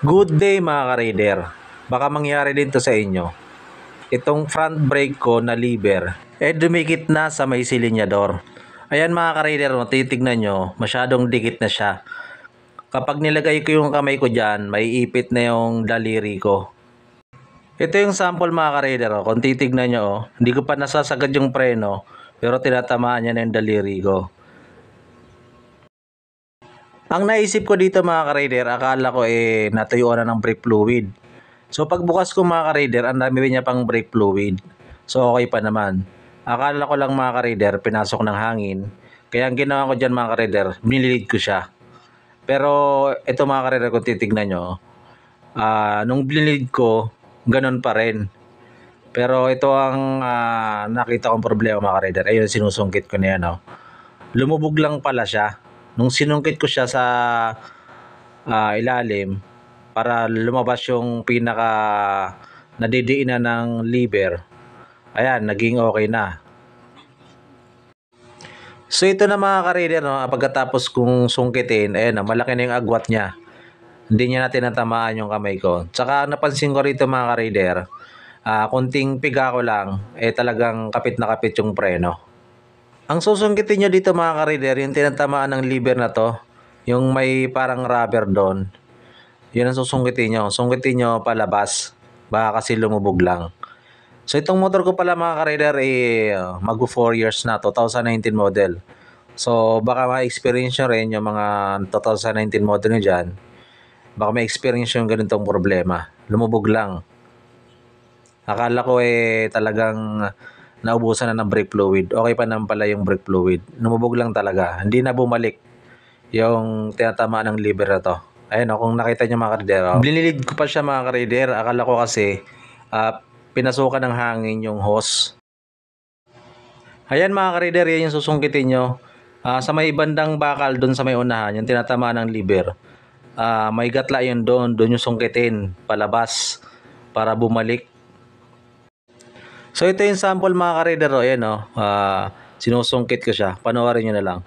Good day mga ka-raider. Baka mangyari din to sa inyo. Itong front brake ko na lever, dumikit na sa may silinyador. Ayan mga ka-raider, titignan nyo, masyadong dikit na siya. Kapag nilagay ko yung kamay ko dyan, may ipit na yung daliri ko. Ito yung sample mga ka-raider, kung titignan nyo, hindi ko pa nasasagad yung preno, pero tinatamaan niya na yung daliri ko. Ang naisip ko dito mga ka-raider, akala ko natuyuan na ng brake fluid. So pagbukas ko mga ka-raider, ang dami niya pang brake fluid. So okay pa naman. Akala ko lang mga ka-raider, pinasok ng hangin. Kaya ang ginawa ko dyan mga ka-raider, binilid ko siya. Pero ito mga ka-raider, kung titignan nyo, nung binilid ko, ganun pa rin. Pero ito ang nakita kong problema mga ka-raider. Ayun, sinusungkit ko na yan. Lumubog lang pala siya. Nung sinungkit ko siya sa ilalim para lumabas yung pinaka nadidiinan ng lever, ayan, naging okay na. So ito na mga ka-raider, pagkatapos kong sungkitin, ayan, malaki na yung agwat niya. Hindi niya natin natamaan yung kamay ko. Tsaka napansin ko rito mga ka-raider, kunting piga ko lang, talagang kapit na kapit yung preno. Ang susungkitin nyo dito mga ka-raider, yung tinatamaan ng lever na to, yung may parang rubber doon, yun ang susungkitin nyo. Sungkitin nyo palabas, baka kasi lumubog lang. So itong motor ko pala mga ka-raider, mag 4 years na, 2019 model. So baka ma-experience nyo rin yung mga 2019 model nyo dyan. Baka ma-experience yung ganitong problema. Lumubog lang. Akala ko talagang naubusan na ng brake fluid. Okay pa naman pala yung brake fluid. Lumubog lang talaga. Hindi na bumalik yung tinatamaan ng lever na to. Ayun, kung nakita nyo mga ka-raider, binilid ko pa siya mga ka-raider. Akala ko kasi pinasukan ng hangin yung hose. Ayan mga ka-raider, yan yung susungkitin nyo. Sa may bandang bakal doon sa may unahan, yung tinatamaan ng lever, may gatla yun doon yung sungkitin palabas para bumalik. So ito yung sample mga ka-raider, ayan, sinusungkit ko siya. Panoorin nyo na lang.